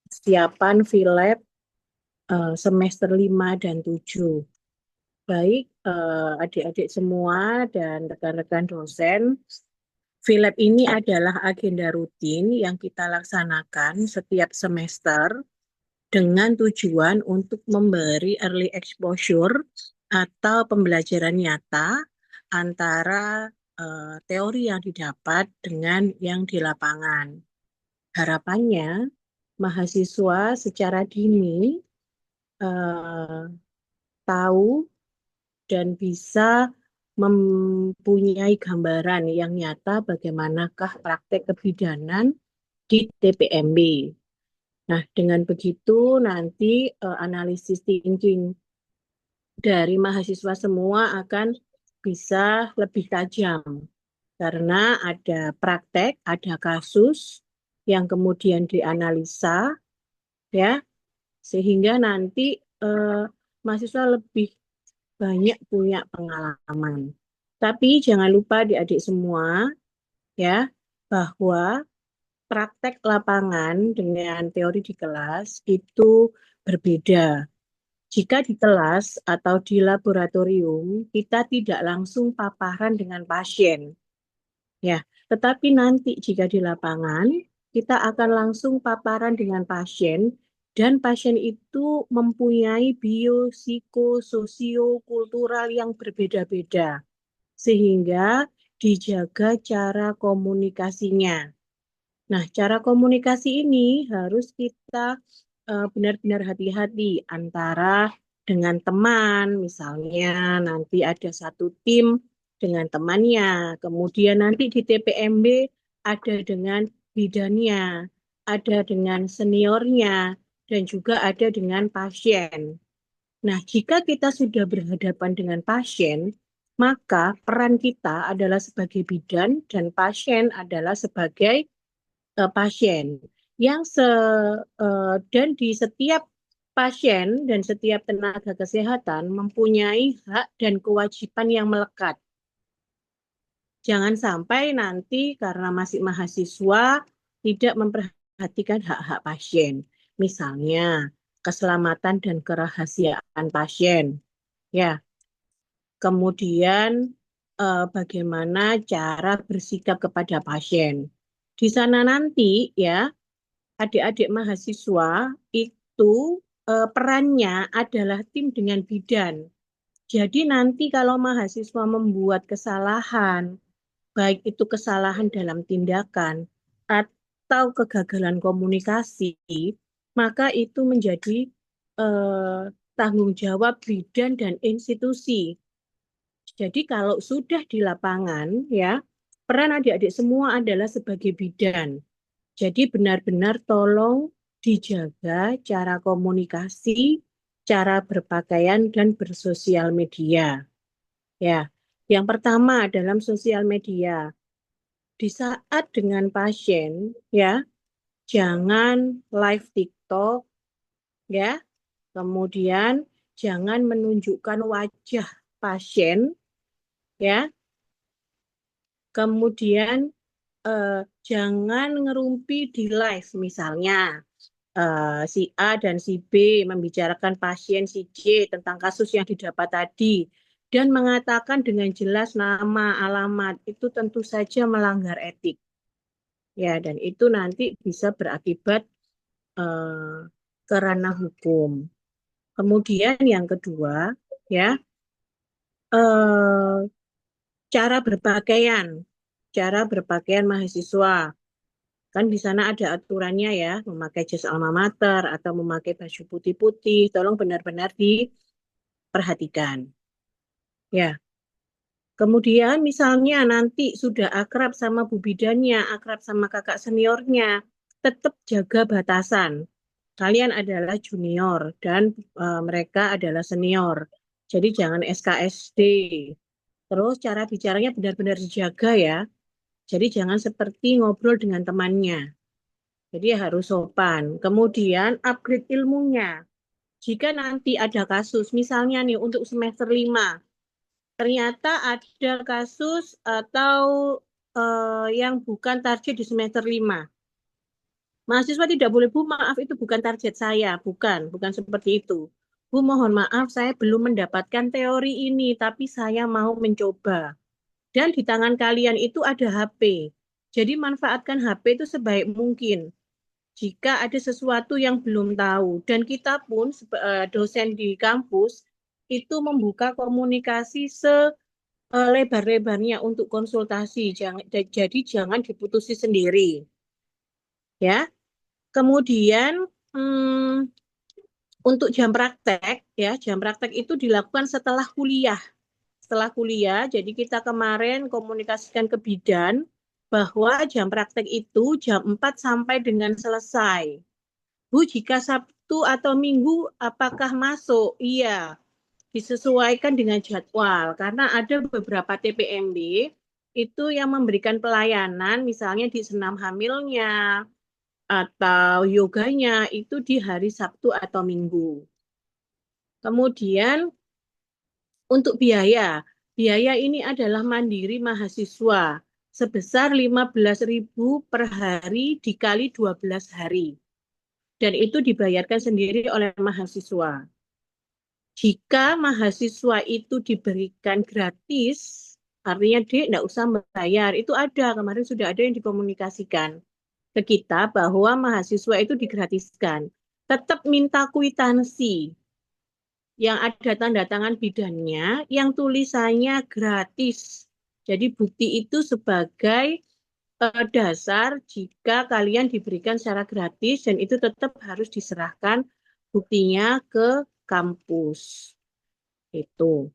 Siapan Philep semester 5 dan 7. Baik adik-adik semua dan rekan-rekan dosen, Philep ini adalah agenda rutin yang kita laksanakan setiap semester dengan tujuan untuk memberi early exposure atau pembelajaran nyata antara teori yang didapat dengan yang di lapangan. Harapannya, mahasiswa secara dini eh, tahu dan bisa mempunyai gambaran yang nyata bagaimanakah praktek kebidanan di TPMB. Nah, dengan begitu nanti analisis thinking dari mahasiswa semua akan bisa lebih tajam karena ada praktek, ada kasus yang kemudian dianalisa ya, sehingga nanti mahasiswa lebih banyak punya pengalaman. Tapi jangan lupa adik-adik semua ya, bahwa praktek lapangan dengan teori di kelas itu berbeda. Jika di kelas atau di laboratorium, kita tidak langsung paparan dengan pasien. Ya, tetapi nanti jika di lapangan, kita akan langsung paparan dengan pasien dan pasien itu mempunyai biopsikososio kultural yang berbeda-beda sehingga dijaga cara komunikasinya. Nah, cara komunikasi ini harus kita benar-benar hati-hati antara dengan teman, misalnya nanti ada satu tim dengan temannya, kemudian nanti di TPMB ada dengan bidannya, ada dengan seniornya, dan juga ada dengan pasien. Nah, jika kita sudah berhadapan dengan pasien, maka peran kita adalah sebagai bidan dan pasien adalah sebagai pasien yang dan di setiap pasien dan setiap tenaga kesehatan mempunyai hak dan kewajiban yang melekat. Jangan sampai nanti karena masih mahasiswa tidak memperhatikan hak-hak pasien. Misalnya keselamatan dan kerahasiaan pasien. Ya, kemudian bagaimana cara bersikap kepada pasien. Di sana nanti ya adik-adik mahasiswa itu perannya adalah tim dengan bidan. Jadi nanti kalau mahasiswa membuat kesalahan, baik itu kesalahan dalam tindakan atau kegagalan komunikasi, maka itu menjadi eh, tanggung jawab bidan dan institusi. Jadi kalau sudah di lapangan, ya peran adik-adik semua adalah sebagai bidan. Jadi benar-benar tolong dijaga cara komunikasi, cara berpakaian dan bersosial media. Ya, yang pertama dalam sosial media, di saat dengan pasien, ya, jangan live TikTok, ya, kemudian jangan menunjukkan wajah pasien, ya, kemudian jangan ngerumpi di live, misalnya si A dan si B membicarakan pasien si C tentang kasus yang didapat tadi dan mengatakan dengan jelas nama, alamat, itu tentu saja melanggar etik. Ya, dan itu nanti bisa berakibat eh, ke ranah hukum. Kemudian yang kedua, ya, eh, cara berpakaian mahasiswa. Kan di sana ada aturannya ya, memakai jas alma mater atau memakai baju putih-putih, tolong benar-benar diperhatikan. Ya, kemudian misalnya nanti sudah akrab sama bu bidannya, akrab sama kakak seniornya, tetap jaga batasan. Kalian adalah junior dan mereka adalah senior. Jadi jangan SKSD. Terus cara bicaranya benar-benar dijaga ya. Jadi jangan seperti ngobrol dengan temannya. Jadi harus sopan. Kemudian upgrade ilmunya. Jika nanti ada kasus, misalnya nih untuk semester 5, ternyata ada kasus atau yang bukan target di semester 5. Mahasiswa tidak boleh, Bu, maaf itu bukan target saya, bukan seperti itu. Bu, mohon maaf saya belum mendapatkan teori ini, tapi saya mau mencoba. Dan di tangan kalian itu ada HP. Jadi manfaatkan HP itu sebaik mungkin. Jika ada sesuatu yang belum tahu. Dan kita pun dosen di kampus itu membuka komunikasi selebar-lebarnya untuk konsultasi. Jadi jangan diputusi sendiri. Ya. Kemudian untuk jam praktek itu dilakukan setelah kuliah. Setelah kuliah, jadi kita kemarin komunikasikan ke bidan bahwa jam praktek itu jam 4 sampai dengan selesai. Bu, jika Sabtu atau Minggu apakah masuk? Iya, disesuaikan dengan jadwal karena ada beberapa TPMB itu yang memberikan pelayanan misalnya di senam hamilnya atau yoganya itu di hari Sabtu atau Minggu. Kemudian untuk biaya ini adalah mandiri mahasiswa sebesar 15.000 per hari dikali 12 hari. Dan itu dibayarkan sendiri oleh mahasiswa. Jika mahasiswa itu diberikan gratis, artinya dia tidak usah membayar. Itu ada, kemarin sudah ada yang dikomunikasikan ke kita bahwa mahasiswa itu digratiskan. Tetap minta kwitansi yang ada tanda tangan bidannya, yang tulisannya gratis. Jadi bukti itu sebagai dasar jika kalian diberikan secara gratis dan itu tetap harus diserahkan buktinya ke kampus. Itu.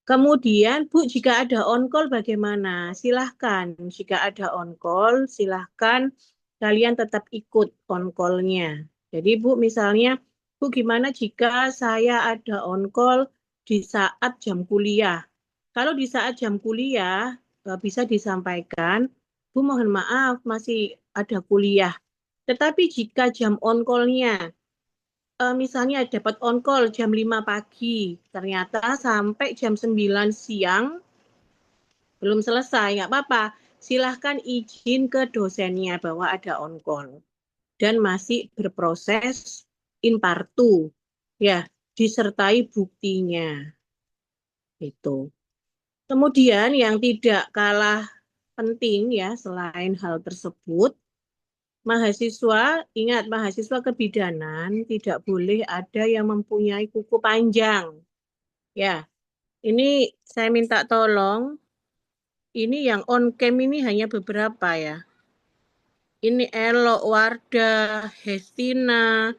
Kemudian, Bu, jika ada on-call bagaimana? Silahkan. Jika ada on-call, silahkan kalian tetap ikut on-call-nya. Jadi, Bu, misalnya, Bu, gimana jika saya ada on-call di saat jam kuliah? Kalau di saat jam kuliah, bisa disampaikan, Bu, mohon maaf, masih ada kuliah. Tetapi jika jam on-call-nya misalnya dapat on call jam 5 pagi, ternyata sampai jam 9 siang belum selesai, nggak apa-apa. Silahkan izin ke dosennya bahwa ada on call dan masih berproses in partu, ya, disertai buktinya. Itu. Kemudian yang tidak kalah penting ya selain hal tersebut, mahasiswa, ingat mahasiswa kebidanan tidak boleh ada yang mempunyai kuku panjang. Ya, ini saya minta tolong. Ini yang on cam ini hanya beberapa ya. Ini Elo, Wardah, Hestina,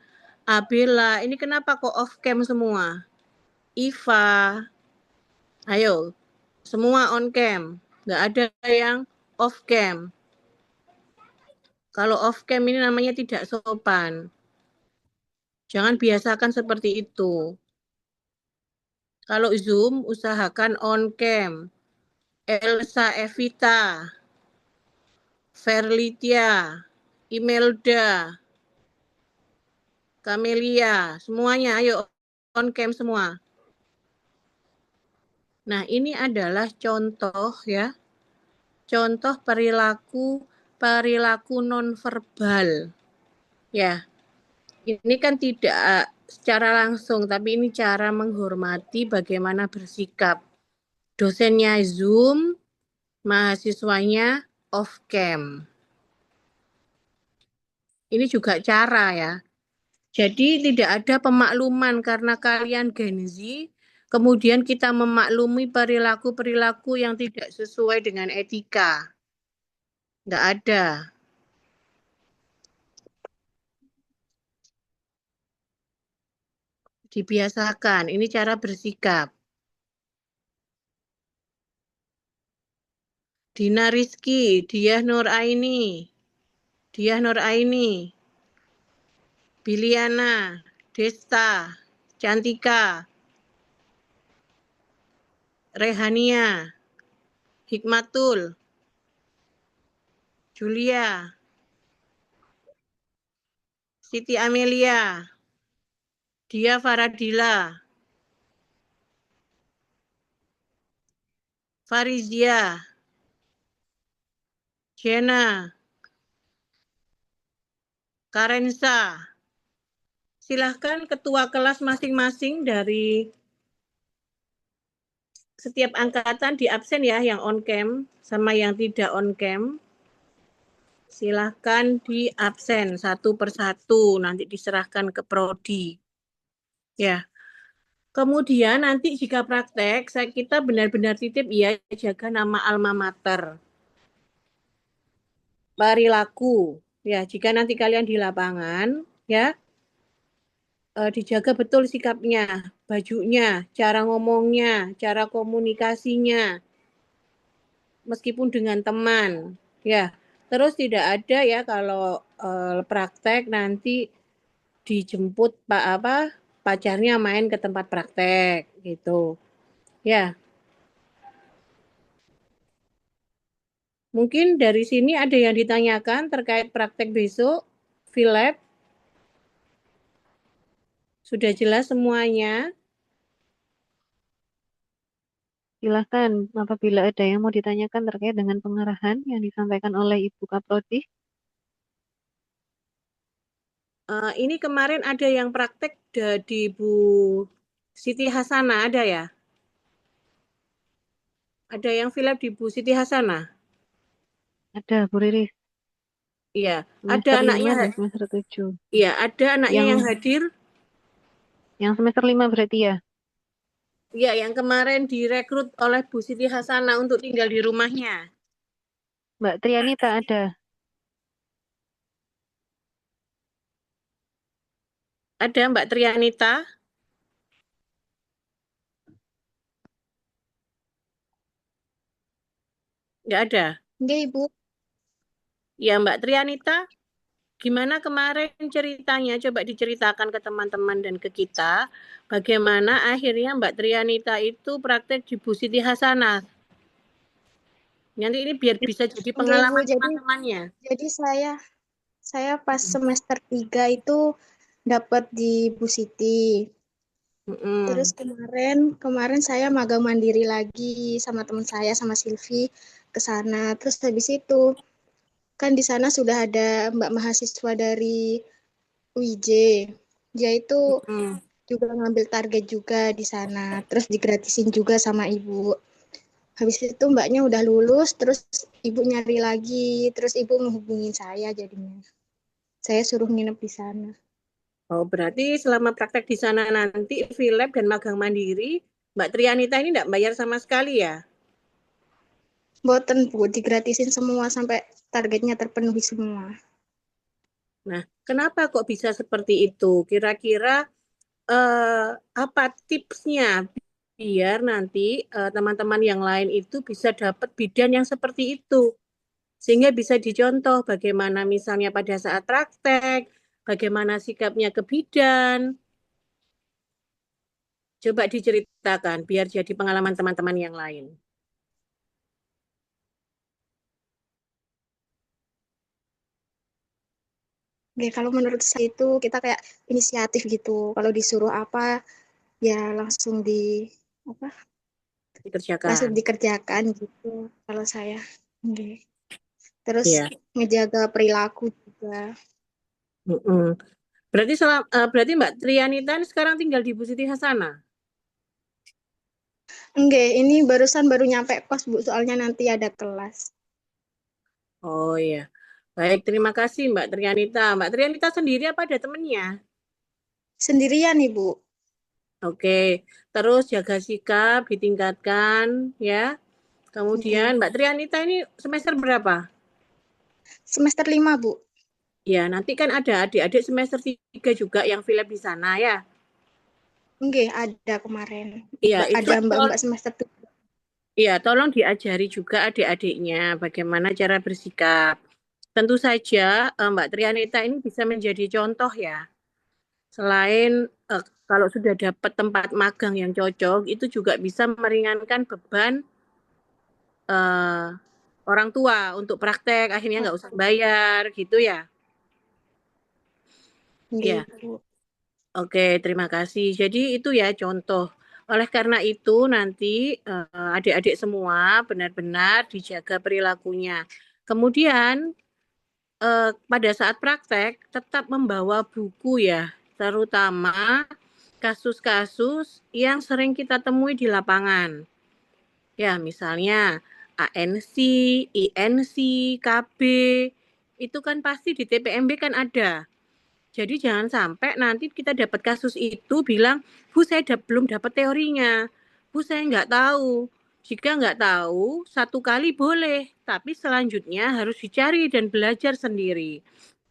Abela. Ini kenapa kok off cam semua? Iva, ayo, semua on cam. Nggak ada yang off cam. Kalau off cam ini namanya tidak sopan. Jangan biasakan seperti itu. Kalau Zoom, usahakan on cam. Elsa Evita, Verlitia, Imelda, Camelia, semuanya ayo on cam semua. Nah, ini adalah contoh ya. Contoh perilaku nonverbal. Ya, ini kan tidak secara langsung, tapi ini cara menghormati bagaimana bersikap. Dosennya Zoom, mahasiswanya off cam. Ini juga cara ya. Jadi tidak ada pemakluman karena kalian Gen Z, kemudian kita memaklumi perilaku-perilaku yang tidak sesuai dengan etika. Nggak ada. Dibiasakan, ini cara bersikap. Dina Rizky, Diah Nur Aini, Biliana, Desta, Cantika, Rehania, Hikmatul, Julia, Siti Amelia, Dia Faradila, Farizia, Jena, Karensa, silahkan ketua kelas masing-masing dari setiap angkatan di absen ya, yang on cam sama yang tidak on cam. Silahkan di absen satu persatu, nanti diserahkan ke prodi. Ya. Kemudian nanti jika praktek, kita benar-benar titip ya jaga nama alma mater. Perilaku. Ya, jika nanti kalian di lapangan, ya, dijaga betul sikapnya, bajunya, cara ngomongnya, cara komunikasinya, meskipun dengan teman. Ya, terus tidak ada ya kalau praktek nanti dijemput pacarnya main ke tempat praktek gitu. Ya, mungkin dari sini ada yang ditanyakan terkait praktek besok, Philip. Sudah jelas semuanya? Silahkan apabila ada yang mau ditanyakan terkait dengan pengarahan yang disampaikan oleh Ibu Kaprodi. Ini kemarin ada yang praktek di Bu Siti Hasana, ada ya? Ada yang Philip di Bu Siti Hasana? Ada Bu Riris, Iya, ada semester anaknya. 5 dan semester 7. Iya, ada anaknya yang Yang hadir. yang semester 5 berarti ya? Iya, yang kemarin direkrut oleh Bu Siti Hasana untuk tinggal di rumahnya. Mbak Triani tak ada. Ada Mbak Trianita? Nggak ada. Enggak, Ibu. Ya, Mbak Trianita, gimana kemarin ceritanya? Coba diceritakan ke teman-teman dan ke kita. Bagaimana akhirnya Mbak Trianita itu praktek di Bu Siti Hasanah. Nanti ini biar bisa jadi Enggak, Ibu. pengalaman Jadi teman-temannya. jadi saya pas semester 3 itu dapat di Bu Siti. Terus Mm-mm. kemarin saya magang mandiri lagi sama teman saya sama Silvi ke sana. Terus habis itu kan di sana sudah ada Mbak mahasiswa dari UIJ. Dia itu Mm-mm. juga ngambil target juga di sana. Terus digratisin juga sama ibu. Habis itu mbaknya udah lulus, terus ibu nyari lagi, terus ibu menghubungin saya jadinya. Saya suruh nginep di sana. Oh, berarti selama praktek di sana nanti Philip dan magang mandiri, Mbak Trianita ini enggak bayar sama sekali ya? Boten Bu, digratisin semua sampai targetnya terpenuhi semua. Nah, kenapa kok bisa seperti itu? Kira-kira eh, apa tipsnya biar nanti teman-teman yang lain itu bisa dapat bidan yang seperti itu? Sehingga bisa dicontoh bagaimana misalnya pada saat praktek, bagaimana sikapnya ke bidan. Coba diceritakan biar jadi pengalaman teman-teman yang lain. Oke, kalau menurut saya itu kita kayak inisiatif gitu. Kalau disuruh apa ya apa langsung Dikerjakan. dikerjakan gitu. Kalau saya, oke. Terus Iya. ngejaga perilaku juga. Mm-mm. Berarti Mbak Trianita ini sekarang tinggal di Bu Siti Hasanah. Enggak, ini baru nyampe kos Bu, soalnya nanti ada kelas. Oh iya. Baik, terima kasih Mbak Trianita. Mbak Trianita sendiri apa ada temennya? Sendirian Ibu. Oke, terus jaga sikap, ditingkatkan ya. Kemudian Oke. Mbak Trianita ini semester berapa? Semester 5 Bu. Ya, nanti kan ada adik-adik semester 3 juga yang film di sana ya. Enggak, ada kemarin. Iya, itu Ada mbak-mbak semester 7. iya, tolong diajari juga adik-adiknya bagaimana cara bersikap. Tentu saja Mbak Trianita ini bisa menjadi contoh ya. Selain kalau sudah dapat tempat magang yang cocok, itu juga bisa meringankan beban eh, orang tua untuk praktek, akhirnya nggak usah bayar gitu ya. Enggak, Ya, Ibu. oke, terima kasih. Jadi itu ya contoh. Oleh karena itu nanti adik-adik semua benar-benar dijaga perilakunya. Kemudian pada saat praktek tetap membawa buku ya, terutama kasus-kasus yang sering kita temui di lapangan. Ya, misalnya ANC, INC, KB, itu kan pasti di TPMB kan ada. Jadi jangan sampai nanti kita dapat kasus itu bilang, Bu saya belum dapat teorinya, Bu saya nggak tahu. Jika nggak tahu, satu kali boleh, tapi selanjutnya harus dicari dan belajar sendiri.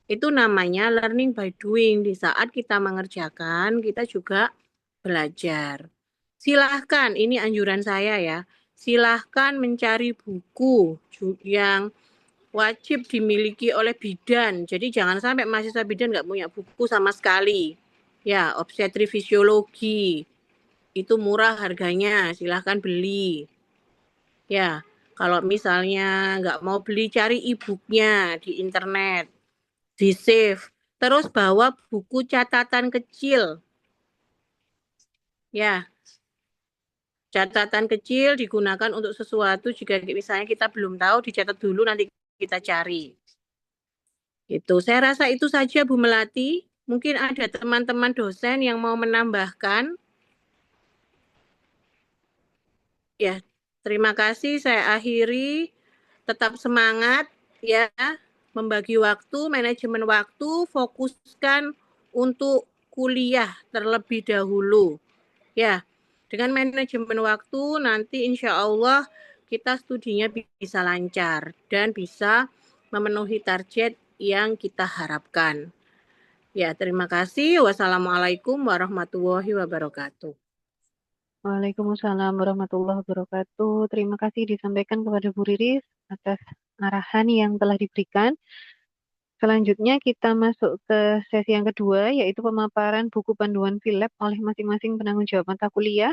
Itu namanya learning by doing. Di saat kita mengerjakan, kita juga belajar. Silahkan, ini anjuran saya ya. Silahkan mencari buku yang wajib dimiliki oleh bidan. Jadi jangan sampai mahasiswa bidan nggak punya buku sama sekali. Ya, obstetri fisiologi. Itu murah harganya, silahkan beli. Ya, kalau misalnya nggak mau beli, cari e-booknya di internet. Di save. Terus bawa buku catatan kecil. Ya, catatan kecil digunakan untuk sesuatu jika misalnya kita belum tahu, dicatat dulu nanti kita cari. Itu. Saya rasa itu saja Bu Melati. Mungkin ada teman-teman dosen yang mau menambahkan. Ya, terima kasih. Saya akhiri. Tetap semangat ya, membagi waktu, manajemen waktu, fokuskan untuk kuliah terlebih dahulu. Ya, dengan manajemen waktu nanti insya Allah kita studinya bisa lancar dan bisa memenuhi target yang kita harapkan. Ya, terima kasih. Wassalamualaikum warahmatullahi wabarakatuh. Waalaikumsalam warahmatullahi wabarakatuh. Terima kasih disampaikan kepada Bu Riris atas arahan yang telah diberikan. Selanjutnya kita masuk ke sesi yang kedua, yaitu pemaparan buku panduan Philep oleh masing-masing penanggung jawab mata kuliah.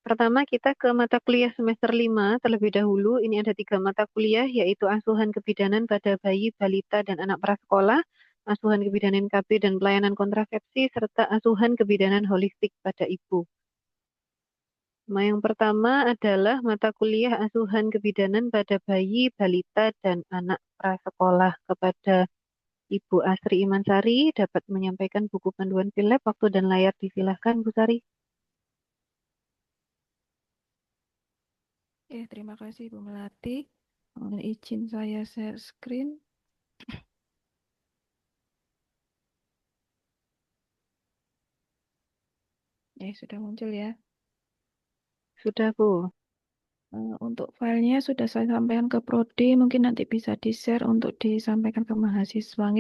Pertama, kita ke mata kuliah semester 5 terlebih dahulu. Ini ada 3 mata kuliah, yaitu asuhan kebidanan pada bayi, balita, dan anak prasekolah, asuhan kebidanan KB dan pelayanan kontrasepsi, serta asuhan kebidanan holistik pada ibu. Nah, yang pertama adalah mata kuliah asuhan kebidanan pada bayi, balita, dan anak prasekolah. Kepada Ibu Asri Imansari dapat menyampaikan buku panduan Philep, waktu dan layar disilahkan, Bu Sari. Terima kasih Bu Melati. Mohon izin saya share screen. Sudah muncul ya. Sudah, Bu. Untuk filenya sudah saya sampaikan ke Prodi, mungkin nanti bisa di-share untuk disampaikan ke mahasiswa.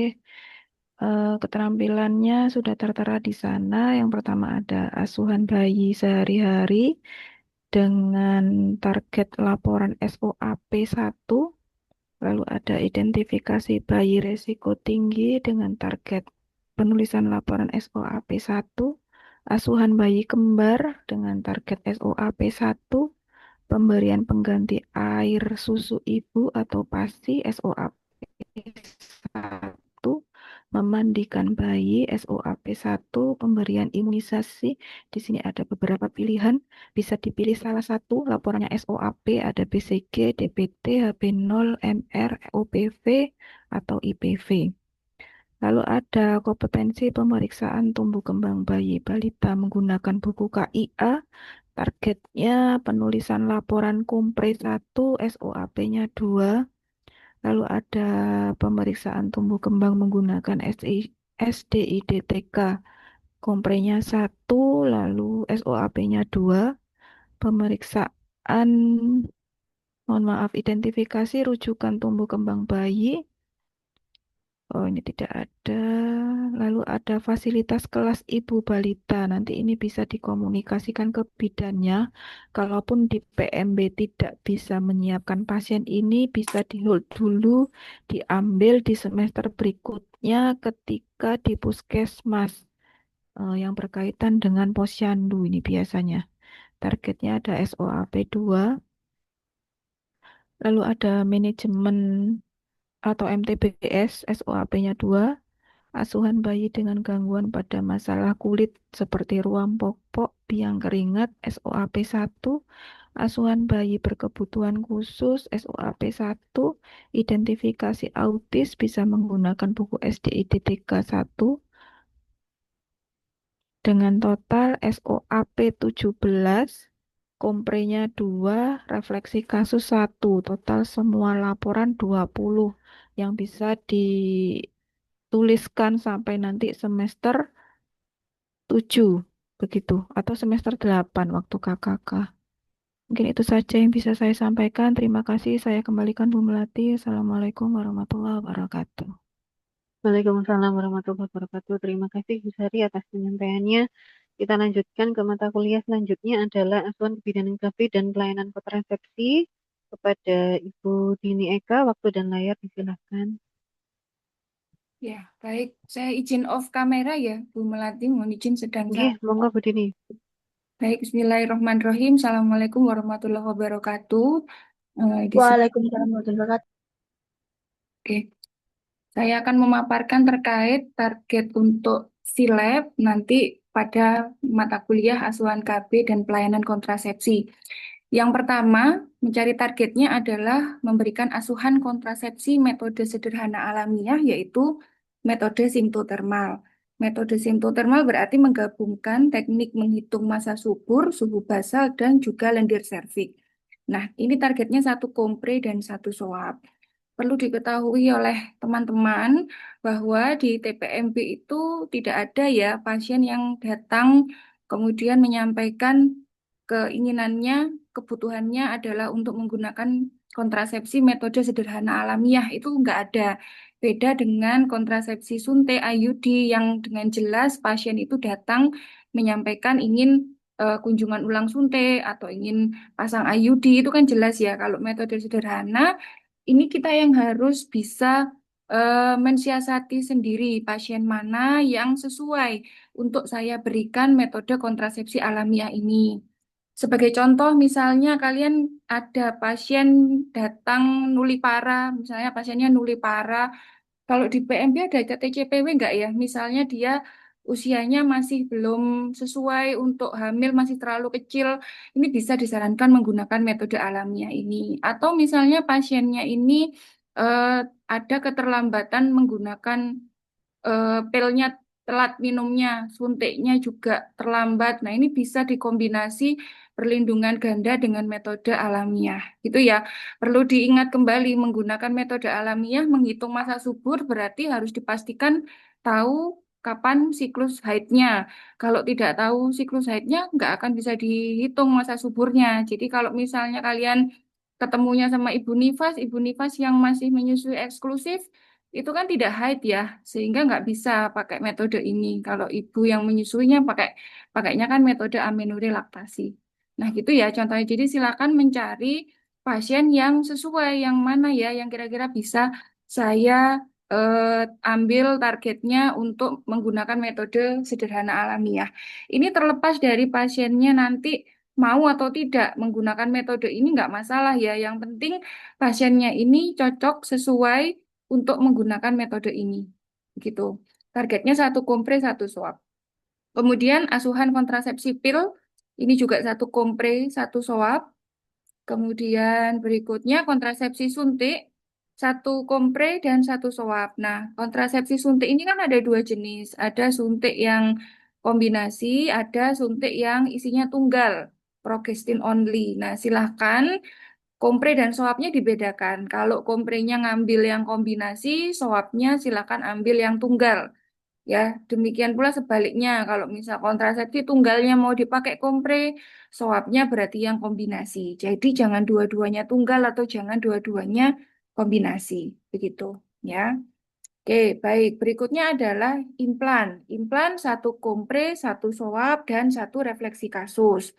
Keterampilannya sudah tertera di sana. Yang pertama ada asuhan bayi sehari-hari dengan target laporan SOAP 1. Lalu ada identifikasi bayi resiko tinggi dengan target penulisan laporan SOAP 1. Asuhan bayi kembar dengan target SOAP 1. Pemberian pengganti air susu ibu atau PASI SOAP 1, memandikan bayi SOAP 1, pemberian imunisasi. Di sini ada beberapa pilihan, bisa dipilih salah satu. Laporannya SOAP ada BCG, DPT, HB0, MR, OPV, atau IPV. Lalu ada kompetensi pemeriksaan tumbuh kembang bayi balita menggunakan buku KIA. Targetnya penulisan laporan Kompre 1, SOAP-nya 2. Lalu ada pemeriksaan tumbuh kembang menggunakan SDIDTK. Komprenya 1, lalu SOAP-nya 2. Pemeriksaan, mohon maaf, identifikasi rujukan tumbuh kembang bayi. Oh, ini tidak ada. Lalu ada fasilitas kelas ibu balita. Nanti ini bisa dikomunikasikan ke bidannya. Kalaupun di PMB tidak bisa menyiapkan pasien ini, bisa di-hold dulu, diambil di semester berikutnya ketika di puskesmas yang berkaitan dengan posyandu ini biasanya. Targetnya ada SOAP 2. Lalu ada manajemen atau MTBS, SOAP-nya 2. asuhan bayi dengan gangguan pada masalah kulit seperti ruam pokok, biang keringat, SOAP1, asuhan bayi berkebutuhan khusus, SOAP1, identifikasi autis bisa menggunakan buku SDIDTK 1, dengan total SOAP 17, komprenya 2, refleksi kasus 1, total semua laporan 20 yang bisa dituliskan sampai nanti semester 7 begitu, atau semester 8 waktu KKK. Mungkin itu saja yang bisa saya sampaikan. Terima kasih. Saya kembalikan Bu Melati. Assalamualaikum warahmatullahi wabarakatuh. Waalaikumsalam warahmatullahi wabarakatuh. Terima kasih Bu Sari atas penyampaiannya. Kita lanjutkan ke mata kuliah selanjutnya adalah asuhan kebidanan KB dan pelayanan kontrasepsi kepada Ibu Dini Eka. Waktu dan layar disilahkan. Ya, baik. Saya izin off kamera ya, Bu Melati. Mohon izin sedang Nggih, monggo Bu Dini. Baik, Bismillahirrahmanirrahim. Assalamualaikum warahmatullahi wabarakatuh. Di sini, Waalaikumsalam warahmatullahi wabarakatuh. oke. Saya akan memaparkan terkait target untuk SILAB nanti pada mata kuliah asuhan KB dan pelayanan kontrasepsi. Yang pertama, mencari targetnya adalah memberikan asuhan kontrasepsi metode sederhana alamiah, yaitu metode simptotermal. Metode simptotermal berarti menggabungkan teknik menghitung massa subur, suhu basal, dan juga lendir serviks. Nah, ini targetnya 1 kompre dan 1 soap. Perlu diketahui oleh teman-teman bahwa di TPMB itu tidak ada ya pasien yang datang kemudian menyampaikan keinginannya, kebutuhannya adalah untuk menggunakan kontrasepsi metode sederhana alamiah. Itu enggak ada. Beda dengan kontrasepsi suntik IUD yang dengan jelas pasien itu datang menyampaikan ingin kunjungan ulang suntik atau ingin pasang IUD, itu kan jelas ya. Kalau metode sederhana ini kita yang harus bisa mensiasati sendiri pasien mana yang sesuai untuk saya berikan metode kontrasepsi alamiah ini. Sebagai contoh, misalnya kalian ada pasien datang nulipara, misalnya pasiennya nulipara, kalau di PMB ada TCPW enggak ya? Misalnya dia usianya masih belum sesuai untuk hamil, masih terlalu kecil, ini bisa disarankan menggunakan metode alamiah ini. Atau misalnya pasiennya ini eh, ada keterlambatan menggunakan pilnya telat minumnya, suntiknya juga terlambat. Nah, ini bisa dikombinasi perlindungan ganda dengan metode alamiah. Gitu ya. Perlu diingat kembali menggunakan metode alamiah menghitung massa subur berarti harus dipastikan tahu kapan siklus haidnya. Kalau tidak tahu siklus haidnya, nggak akan bisa dihitung massa suburnya. Jadi kalau misalnya kalian ketemunya sama ibu nifas yang masih menyusui eksklusif, itu kan tidak haid ya, sehingga nggak bisa pakai metode ini. Kalau ibu yang menyusuinya pakainya kan metode amenorrhea laktasi. Nah gitu ya contohnya. Jadi silakan mencari pasien yang sesuai, yang mana ya, yang kira-kira bisa saya ambil targetnya untuk menggunakan metode sederhana alamiah. Ini terlepas dari pasiennya nanti mau atau tidak menggunakan metode ini nggak masalah ya. Yang penting pasiennya ini cocok sesuai untuk menggunakan metode ini. Gitu. Targetnya 1 kompre, 1 swab. Kemudian asuhan kontrasepsi pil, ini juga 1 kompre, 1 swab. Kemudian berikutnya kontrasepsi suntik, 1 kompre dan 1 swab. Nah, kontrasepsi suntik ini kan ada 2 jenis. Ada suntik yang kombinasi, ada suntik yang isinya tunggal, progestin only. Nah, silahkan kompre dan swabnya dibedakan. Kalau komprenya ngambil yang kombinasi, swabnya silakan ambil yang tunggal. Ya, demikian pula sebaliknya. Kalau misal kontrasepsi tunggalnya mau dipakai kompre, swabnya berarti yang kombinasi. Jadi jangan dua-duanya tunggal atau jangan dua-duanya kombinasi. Begitu, ya. Oke, baik. Berikutnya adalah implan. Implan 1 kompre, 1 swab, dan 1 refleksi kasus.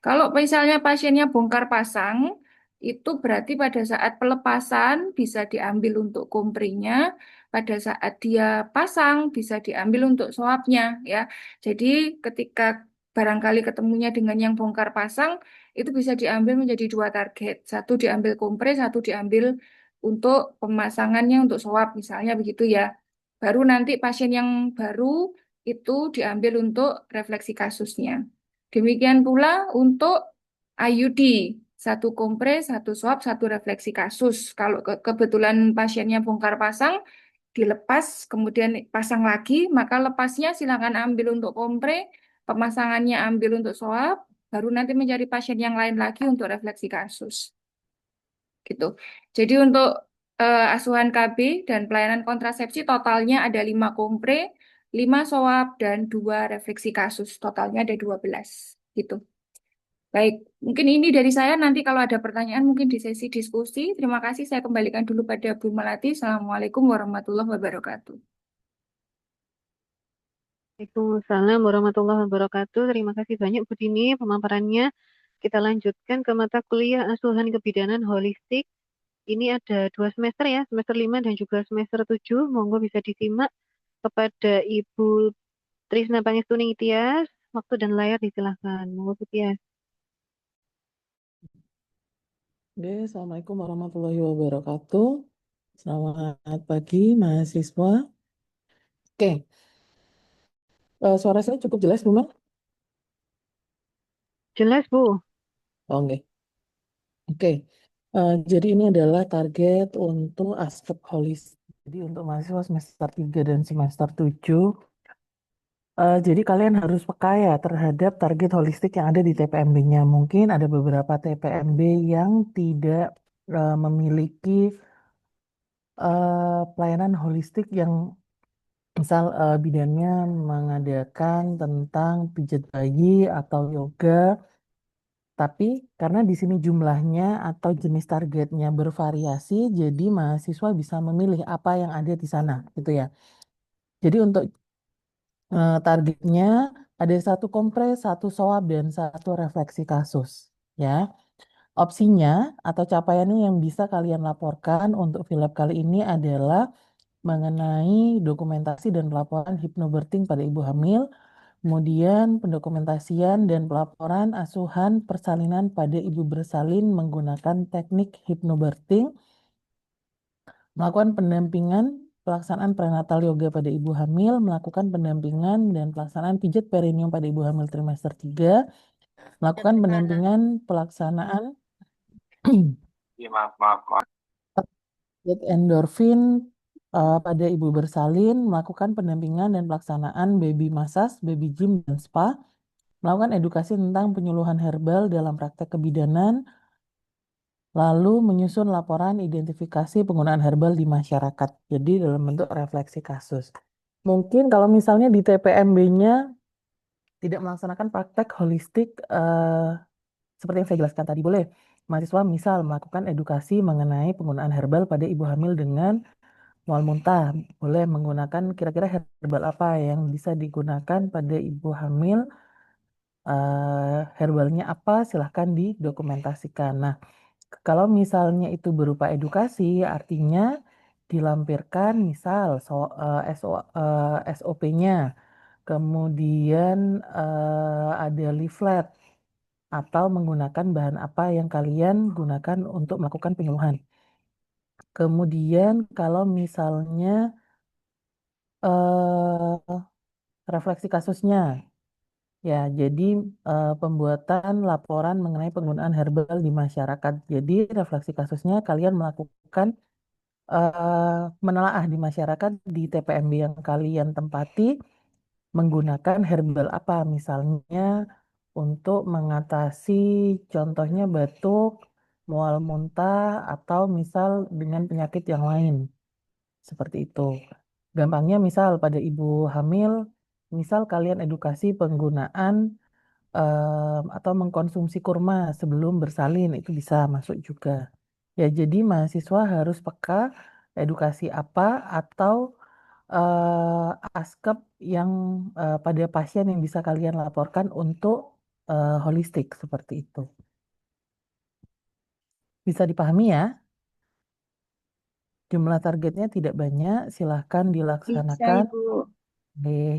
Kalau misalnya pasiennya bongkar pasang, itu berarti pada saat pelepasan bisa diambil untuk komprinya, pada saat dia pasang bisa diambil untuk swabnya ya. Jadi ketika barangkali ketemunya dengan yang bongkar pasang, itu bisa diambil menjadi 2 target. 1 diambil kompres, 1 diambil untuk pemasangannya untuk swab misalnya begitu ya. Baru nanti pasien yang baru itu diambil untuk refleksi kasusnya. Demikian pula untuk IUD, satu kompres, satu swab, satu refleksi kasus. Kalau kebetulan pasiennya bongkar pasang, dilepas, kemudian pasang lagi, maka lepasnya silakan ambil untuk kompre, pemasangannya ambil untuk swab, baru nanti mencari pasien yang lain lagi untuk refleksi kasus. Gitu. Jadi untuk asuhan KB dan pelayanan kontrasepsi totalnya ada 5 kompre, 5 swab, dan 2 refleksi kasus. Totalnya ada 12. Gitu. Baik, mungkin ini dari saya. Nanti kalau ada pertanyaan mungkin di sesi diskusi. Terima kasih. Saya kembalikan dulu pada Bu Melati. Assalamualaikum warahmatullahi wabarakatuh. Waalaikumsalam warahmatullahi wabarakatuh. Terima kasih banyak Bu Dini pemaparannya. Kita lanjutkan ke mata kuliah asuhan kebidanan holistik. Ini ada 2 semester ya, semester 5 dan juga semester 7. Monggo bisa disimak kepada Ibu Trisna Pangestuning Tias. Waktu dan layar disilahkan. Monggo Bu Tias. Oke, Assalamualaikum warahmatullahi wabarakatuh. Selamat pagi, mahasiswa. Oke, suara saya cukup jelas, Bu Mel? Jelas Bu? Oke. Oke, jadi ini adalah target untuk aspek holistik. Jadi untuk mahasiswa semester 3 dan semester 7, jadi kalian harus peka ya terhadap target holistik yang ada di TPMB-nya. Mungkin ada beberapa TPMB yang tidak memiliki pelayanan holistik yang misal bidannya mengadakan tentang pijat bayi atau yoga, tapi karena di sini jumlahnya atau jenis targetnya bervariasi, jadi mahasiswa bisa memilih apa yang ada di sana, gitu ya. Jadi untuk targetnya ada 1 kompres, 1 soab, dan 1 refleksi kasus, ya. Opsinya atau capaiannya yang bisa kalian laporkan untuk FILAB kali ini adalah mengenai dokumentasi dan pelaporan hipnobirthing pada ibu hamil, kemudian pendokumentasian dan pelaporan asuhan persalinan pada ibu bersalin menggunakan teknik hipnobirthing, melakukan pendampingan pelaksanaan prenatal yoga pada ibu hamil, melakukan pendampingan dan pelaksanaan pijat perineum pada ibu hamil trimester 3, melakukan pendampingan pelaksanaan endorfin pada ibu bersalin, melakukan pendampingan dan pelaksanaan baby massage, baby gym, dan spa, melakukan edukasi tentang penyuluhan herbal dalam praktek kebidanan, lalu menyusun laporan identifikasi penggunaan herbal di masyarakat. Jadi dalam bentuk refleksi kasus. Mungkin kalau misalnya di TPMB-nya tidak melaksanakan praktek holistik seperti yang saya jelaskan tadi, boleh mahasiswa misal melakukan edukasi mengenai penggunaan herbal pada ibu hamil dengan mual muntah, boleh menggunakan kira-kira herbal apa yang bisa digunakan pada ibu hamil, herbalnya apa, silahkan didokumentasikan. Nah, kalau misalnya itu berupa edukasi, artinya dilampirkan misal SOP-nya, kemudian ada leaflet, atau menggunakan bahan apa yang kalian gunakan untuk melakukan penyuluhan. Kemudian kalau misalnya refleksi kasusnya, ya, jadi pembuatan laporan mengenai penggunaan herbal di masyarakat. Jadi refleksi kasusnya kalian melakukan menelaah di masyarakat di TPMB yang kalian tempati menggunakan herbal apa, misalnya untuk mengatasi contohnya batuk, mual muntah, atau misal dengan penyakit yang lain. Seperti itu. Gampangnya misal pada ibu hamil, misal kalian edukasi penggunaan atau mengkonsumsi kurma sebelum bersalin, itu bisa masuk juga. Ya, jadi mahasiswa harus peka edukasi apa atau askep yang pada pasien yang bisa kalian laporkan untuk holistik seperti itu. Bisa dipahami ya? Jumlah targetnya tidak banyak, silahkan Bisa, dilaksanakan. Ibu.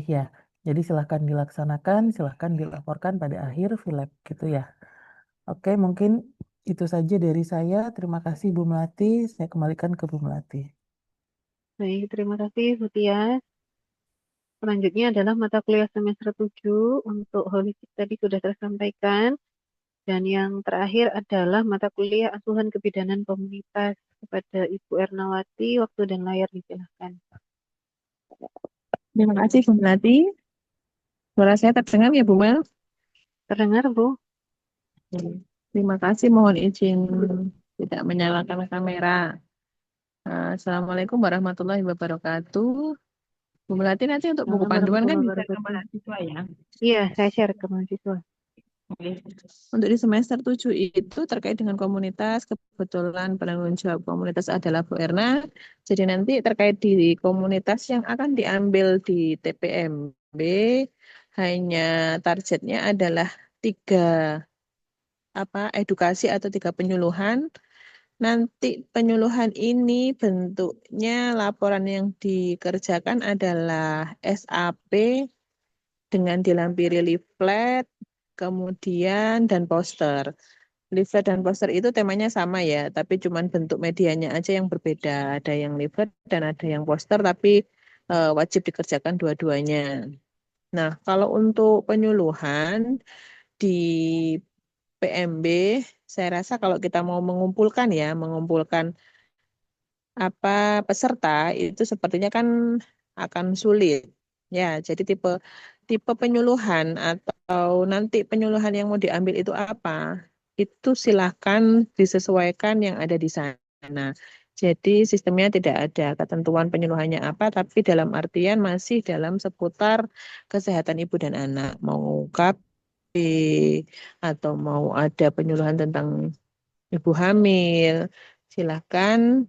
Ya, jadi silahkan dilaksanakan, silahkan dilaporkan pada akhir FILAB gitu ya. Oke, mungkin itu saja dari saya. Terima kasih Bu Melati. Saya kembalikan ke Bu Melati. Baik, terima kasih Bu Tias. Selanjutnya adalah mata kuliah semester 7 untuk holistik tadi sudah tersampaikan. Dan yang terakhir adalah mata kuliah asuhan kebidanan komunitas kepada Ibu Ernawati. Waktu dan layar disilahkan. Terima kasih Bu Melati. Suara saya terdengar ya Bu Mel? Terdengar Bu? Terima kasih. Mohon izin tidak menyalakan kamera. Assalamualaikum warahmatullahi wabarakatuh. Bu Melati nanti untuk buku Assalamualaikum panduan kan warahmatullahi bisa ke wabarakatuh. mahasiswa ya. Iya, saya share ke mahasiswa. Oke. Untuk di semester 7 itu terkait dengan komunitas, kebetulan penanggung jawab komunitas adalah Bu Erna. Jadi nanti terkait di komunitas yang akan diambil di TPMB, hanya targetnya adalah 3 edukasi atau 3 penyuluhan. Nanti penyuluhan ini bentuknya laporan yang dikerjakan adalah SAP dengan dilampiri leaflet, kemudian dan poster. Leaflet dan poster itu temanya sama ya, tapi cuman bentuk medianya aja yang berbeda. Ada yang leaflet dan ada yang poster, tapi wajib dikerjakan dua-duanya. Nah, kalau untuk penyuluhan di PMB, saya rasa kalau kita mau mengumpulkan peserta itu sepertinya kan akan sulit. Ya, jadi tipe tipe penyuluhan atau nanti penyuluhan yang mau diambil itu apa? Itu silahkan disesuaikan yang ada di sana. Jadi sistemnya tidak ada ketentuan penyuluhannya apa, tapi dalam artian masih dalam seputar kesehatan ibu dan anak. Mau KB atau mau ada penyuluhan tentang ibu hamil, silahkan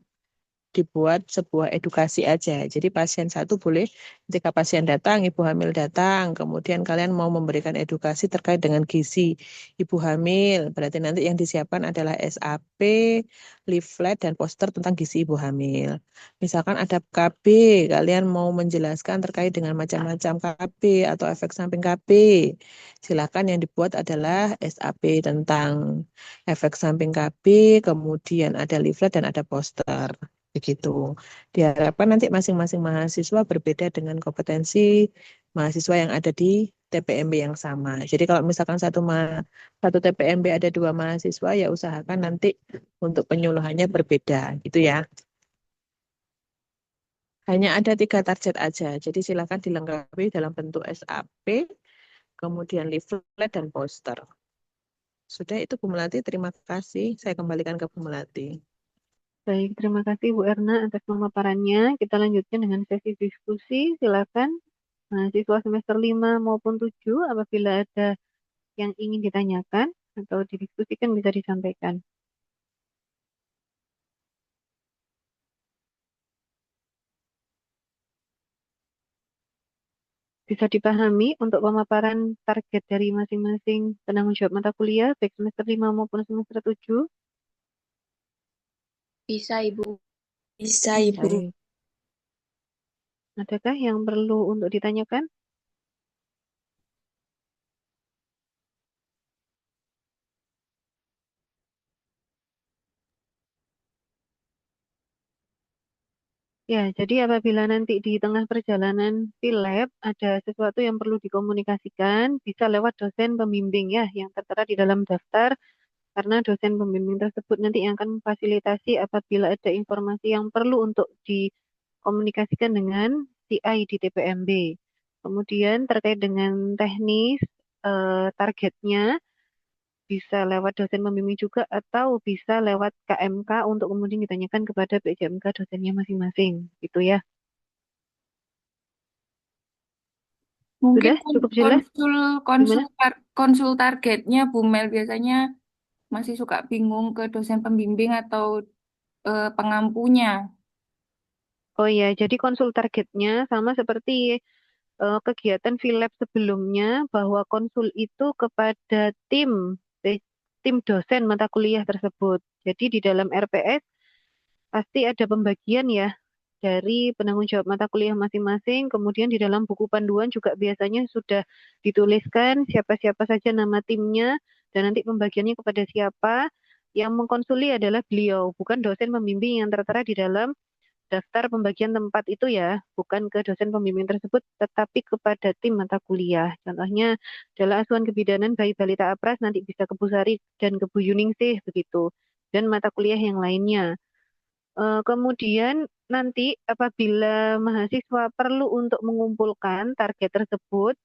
dibuat sebuah edukasi aja. Jadi pasien satu boleh ketika pasien datang, ibu hamil datang, kemudian kalian mau memberikan edukasi terkait dengan gizi ibu hamil. Berarti nanti yang disiapkan adalah SAP, leaflet, dan poster tentang gizi ibu hamil. Misalkan ada KB, kalian mau menjelaskan terkait dengan macam-macam KB atau efek samping KB. Silakan yang dibuat adalah SAP tentang efek samping KB, kemudian ada leaflet dan ada poster. Begitu. Diharapkan nanti masing-masing mahasiswa berbeda dengan kompetensi mahasiswa yang ada di TPMB yang sama. Jadi kalau misalkan satu TPMB ada 2 mahasiswa, ya usahakan nanti untuk penyuluhannya berbeda, gitu ya. Hanya ada 3 target aja. Jadi silakan dilengkapi dalam bentuk SAP, kemudian leaflet dan poster. Sudah itu Bu Melati, terima kasih. Saya kembalikan ke Bu Melati. Baik, terima kasih Bu Erna atas pemaparannya. Kita lanjutkan dengan sesi diskusi. Silakan mahasiswa semester 5 maupun 7 apabila ada yang ingin ditanyakan atau didiskusikan bisa disampaikan. Bisa dipahami untuk pemaparan target dari masing-masing penanggung jawab mata kuliah, baik semester 5 maupun semester 7? Bisa, Ibu. Bisa, Ibu. Baik. Adakah yang perlu untuk ditanyakan? Ya, jadi apabila nanti di tengah perjalanan lab ada sesuatu yang perlu dikomunikasikan, bisa lewat dosen pembimbing ya, yang tertera di dalam daftar, karena dosen pembimbing tersebut nanti yang akan memfasilitasi apabila ada informasi yang perlu untuk dikomunikasikan dengan CI di TPMB. Kemudian terkait dengan teknis, targetnya, bisa lewat dosen pembimbing juga atau bisa lewat KMK untuk kemudian ditanyakan kepada PJMK dosennya masing-masing, gitu ya. Mungkin Sudah cukup jelas? Gimana? konsul targetnya Bu Mel biasanya masih suka bingung ke dosen pembimbing atau pengampunya. Oh ya, jadi konsul targetnya sama seperti kegiatan Philab sebelumnya, bahwa konsul itu kepada tim dosen mata kuliah tersebut. Jadi di dalam RPS pasti ada pembagian ya dari penanggung jawab mata kuliah masing-masing. Kemudian di dalam buku panduan juga biasanya sudah dituliskan siapa-siapa saja nama timnya dan nanti pembagiannya kepada siapa. Yang mengkonsuli adalah beliau, bukan dosen pembimbing yang tertera di dalam daftar pembagian tempat itu ya, bukan ke dosen pembimbing tersebut, tetapi kepada tim mata kuliah. Contohnya adalah asuhan kebidanan bayi balita APRAS nanti bisa ke Bu Sari dan ke Bu Yuningsih begitu, dan mata kuliah yang lainnya. Kemudian nanti apabila mahasiswa perlu untuk mengumpulkan target tersebut,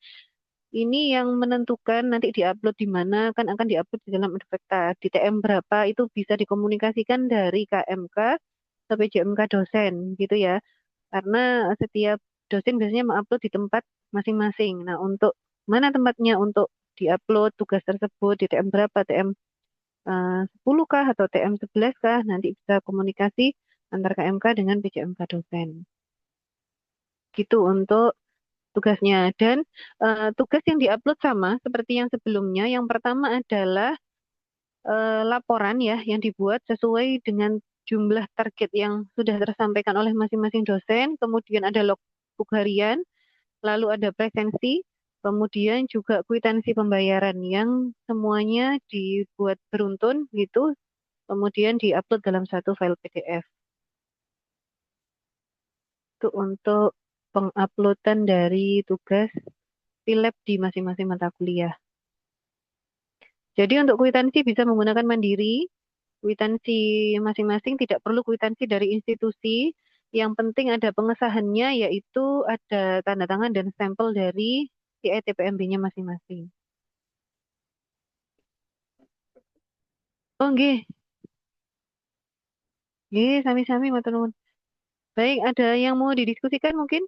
ini yang menentukan nanti diupload di mana, kan akan diupload di dalam Edufakta. Di TM berapa itu bisa dikomunikasikan dari KMK sampai JMK dosen gitu ya. Karena setiap dosen biasanya mengupload di tempat masing-masing. Nah, untuk mana tempatnya untuk diupload tugas tersebut di TM berapa, TM 10 kah atau TM 11 kah, nanti bisa komunikasi antar KMK dengan PJMK dosen. Gitu untuk tugasnya. Dan tugas yang diupload sama seperti yang sebelumnya. Yang pertama adalah laporan ya yang dibuat sesuai dengan jumlah target yang sudah tersampaikan oleh masing-masing dosen. Kemudian ada logbook harian, lalu ada presensi, kemudian juga kwitansi pembayaran yang semuanya dibuat beruntun gitu, kemudian diupload dalam satu file PDF. Itu untuk penguploadan dari tugas PILEB di masing-masing mata kuliah. Jadi untuk kwitansi bisa menggunakan mandiri, kwitansi masing-masing tidak perlu kwitansi dari institusi. Yang penting ada pengesahannya, yaitu ada tanda tangan dan stempel dari CI TPMB-nya masing-masing. Oh, nggih. Nggih, sami-sami matur nuwun. Baik, ada yang mau didiskusikan mungkin?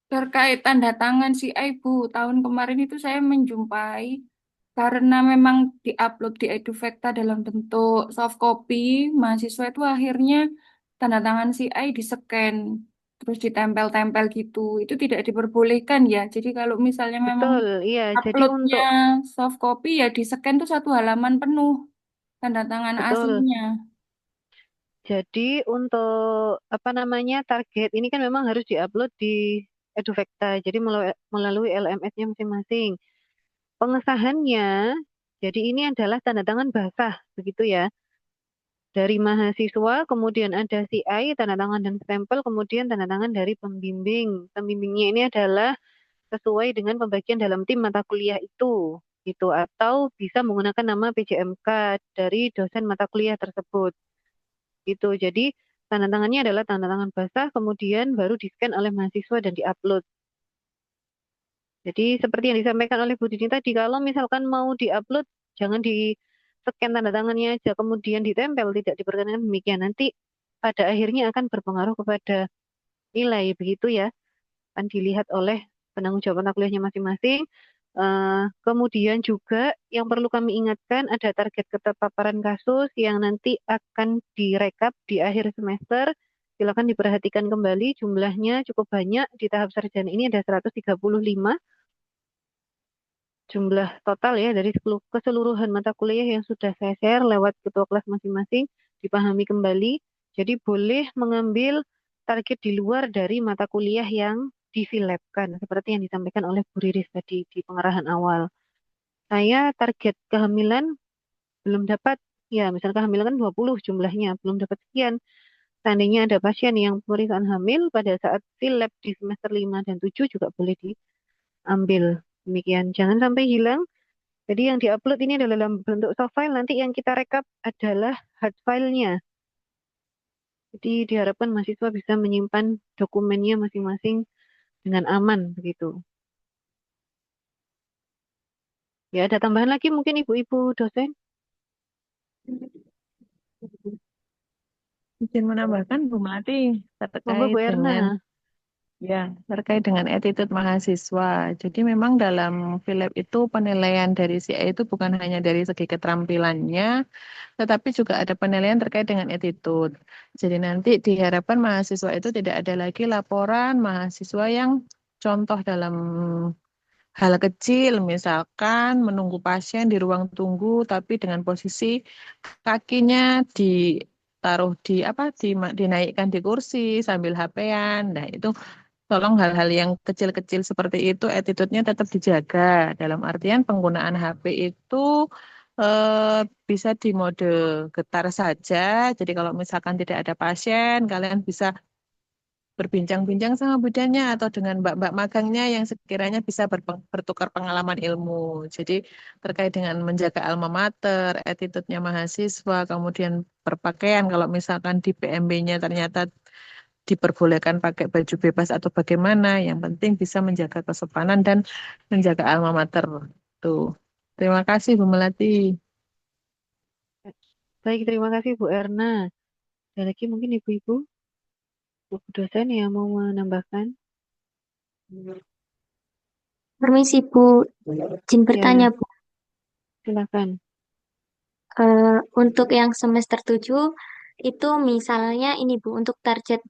Terkait tanda tangan si Bu, tahun kemarin itu saya menjumpai karena memang diupload di Edufakta dalam bentuk soft copy, mahasiswa itu akhirnya tanda tangan si di-scan, terus ditempel-tempel gitu. Itu tidak diperbolehkan ya. Jadi kalau misalnya memang Betul, iya. Jadi uploadnya untuk soft copy ya di-scan tuh satu halaman penuh tanda tangan betul. aslinya. Jadi untuk apa namanya target ini kan memang harus diupload di Edufakta. Jadi melalui LMS-nya masing-masing. Pengesahannya, jadi ini adalah tanda tangan basah, begitu ya. Dari mahasiswa, kemudian ada CI, tanda tangan dan stempel, kemudian tanda tangan dari pembimbing. Pembimbingnya ini adalah sesuai dengan pembagian dalam tim mata kuliah itu, gitu. Atau bisa menggunakan nama PJMK dari dosen mata kuliah tersebut. Gitu. Jadi tanda tangannya adalah tanda tangan basah, kemudian baru di-scan oleh mahasiswa dan diupload. Jadi seperti yang disampaikan oleh Bu Dini tadi, kalau misalkan mau diupload, jangan di-scan tanda tangannya aja, kemudian ditempel, tidak diperkenankan demikian. Nanti pada akhirnya akan berpengaruh kepada nilai, begitu ya. Akan dilihat oleh penanggung jawab mata kuliahnya masing-masing. Kemudian juga yang perlu kami ingatkan ada target keterpaparan kasus yang nanti akan direkap di akhir semester. Silakan diperhatikan kembali, jumlahnya cukup banyak. Di tahap sarjana ini ada 135 jumlah total ya dari keseluruhan mata kuliah yang sudah saya share lewat ketua kelas masing-masing, dipahami kembali. Jadi boleh mengambil target di luar dari mata kuliah yang di-filabkan, seperti yang disampaikan oleh Bu Riris tadi di pengarahan awal. Saya target kehamilan belum dapat, ya misalnya kehamilan kan 20 jumlahnya, belum dapat sekian. Seandainya ada pasien yang pemeriksaan hamil pada saat filab di semester 5 dan 7 juga boleh diambil. Demikian, jangan sampai hilang. Jadi yang diupload ini adalah dalam bentuk soft file, nanti yang kita rekap adalah hard file-nya. Jadi diharapkan mahasiswa bisa menyimpan dokumennya masing-masing dengan aman begitu. Ya, ada tambahan lagi mungkin ibu-ibu dosen? Izin menambahkan Bu Melati Monggo Bu Erna. terkait dengan attitude mahasiswa. Jadi memang dalam FILEB itu penilaian dari CI itu bukan hanya dari segi keterampilannya, tetapi juga ada penilaian terkait dengan attitude. Jadi nanti diharapkan mahasiswa itu tidak ada lagi laporan mahasiswa yang contoh dalam hal kecil, misalkan menunggu pasien di ruang tunggu, tapi dengan posisi kakinya ditaruh dinaikkan di kursi sambil HP-an. Nah, itu tolong hal-hal yang kecil-kecil seperti itu attitude-nya tetap dijaga. Dalam artian penggunaan HP itu bisa di mode getar saja. Jadi kalau misalkan tidak ada pasien, kalian bisa berbincang-bincang sama bidannya atau dengan mbak-mbak magangnya yang sekiranya bisa bertukar pengalaman ilmu. Jadi terkait dengan menjaga alma mater, attitude-nya mahasiswa, kemudian berpakaian kalau misalkan di PMB-nya ternyata diperbolehkan pakai baju bebas atau bagaimana, yang penting bisa menjaga kesopanan dan menjaga alma mater. Tuh. Terima kasih Bu Melati. Baik, terima kasih Bu Erna. Ada lagi mungkin ibu-ibu, Bu dosen yang mau menambahkan? Permisi Bu, izin bertanya Ya, Bu. silakan. Untuk yang semester 7 itu misalnya ini Bu, untuk target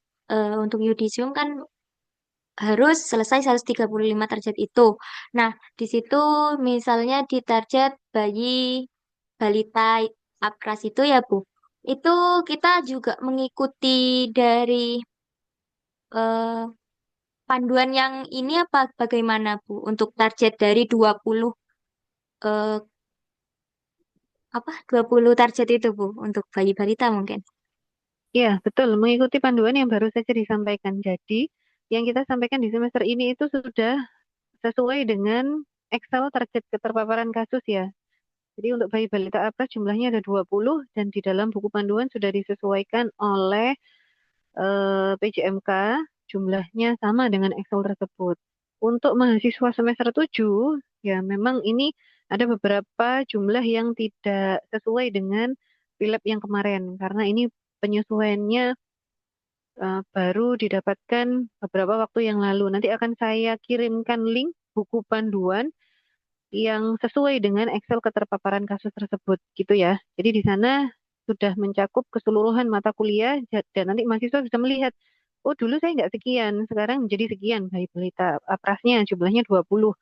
untuk yudisium kan harus selesai 135 target itu. Nah, di situ misalnya di target bayi balita apras itu ya Bu. Itu kita juga mengikuti dari eh, panduan yang ini apa bagaimana Bu untuk target dari 20 eh, 20 target itu Bu untuk bayi balita mungkin. Iya, betul. Mengikuti panduan yang baru saja disampaikan. Jadi, yang kita sampaikan di semester ini itu sudah sesuai dengan Excel target keterpaparan kasus ya. Jadi untuk bayi balita apras jumlahnya ada 20 dan di dalam buku panduan sudah disesuaikan oleh PJMK jumlahnya sama dengan Excel tersebut. Untuk mahasiswa semester 7 ya memang ini ada beberapa jumlah yang tidak sesuai dengan PILEP yang kemarin karena ini penyesuaiannya baru didapatkan beberapa waktu yang lalu. Nanti akan saya kirimkan link buku panduan yang sesuai dengan Excel keterpaparan kasus tersebut, gitu ya. Jadi di sana sudah mencakup keseluruhan mata kuliah dan nanti mahasiswa bisa melihat, oh dulu saya nggak sekian, sekarang jadi sekian bayi balita aprasnya jumlahnya 20.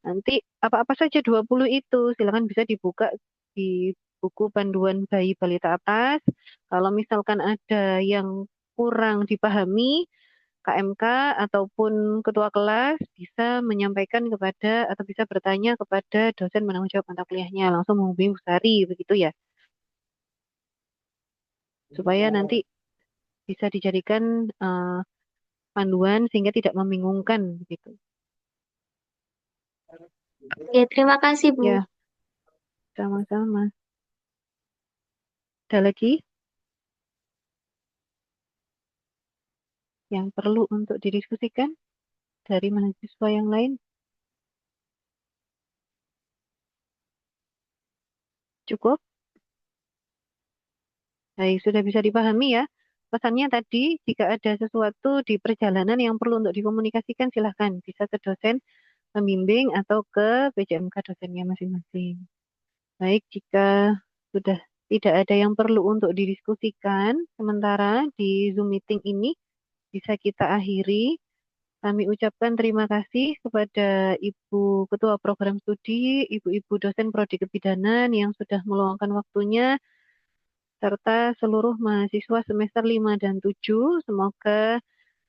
Nanti apa-apa saja 20 itu silakan bisa dibuka di buku panduan bayi balita apras. Kalau misalkan ada yang kurang dipahami, KMK ataupun ketua kelas bisa menyampaikan kepada atau bisa bertanya kepada dosen penanggung jawab mata kuliahnya langsung menghubungi Bu Sari begitu ya supaya nanti bisa dijadikan panduan sehingga tidak membingungkan begitu. Ya, terima kasih Bu. Ya, sama-sama. Ada lagi yang perlu untuk didiskusikan dari mahasiswa yang lain? Cukup? Baik, sudah bisa dipahami ya. Pesannya tadi, jika ada sesuatu di perjalanan yang perlu untuk dikomunikasikan, silahkan bisa ke dosen pembimbing atau ke PJMK dosennya masing-masing. Baik, jika sudah tidak ada yang perlu untuk didiskusikan, sementara di Zoom meeting ini bisa kita akhiri. Kami ucapkan terima kasih kepada Ibu Ketua Program Studi, Ibu-Ibu dosen Prodi Kebidanan yang sudah meluangkan waktunya, serta seluruh mahasiswa semester 5 dan 7. Semoga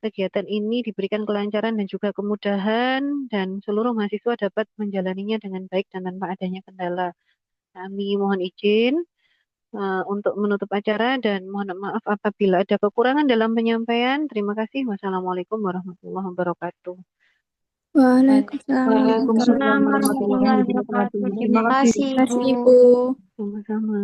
kegiatan ini diberikan kelancaran dan juga kemudahan dan seluruh mahasiswa dapat menjalaninya dengan baik dan tanpa adanya kendala. Kami mohon izin untuk menutup acara dan mohon maaf apabila ada kekurangan dalam penyampaian. Terima kasih. Wassalamualaikum warahmatullahi wabarakatuh. Waalaikumsalam Waalaikumsalam warahmatullahi warahmatullahi Warahmatullahi wabarakatuh. wabarakatuh. Terima Terima kasih. kasih wabarakatuh. Ibu. Ibu. Sama-sama.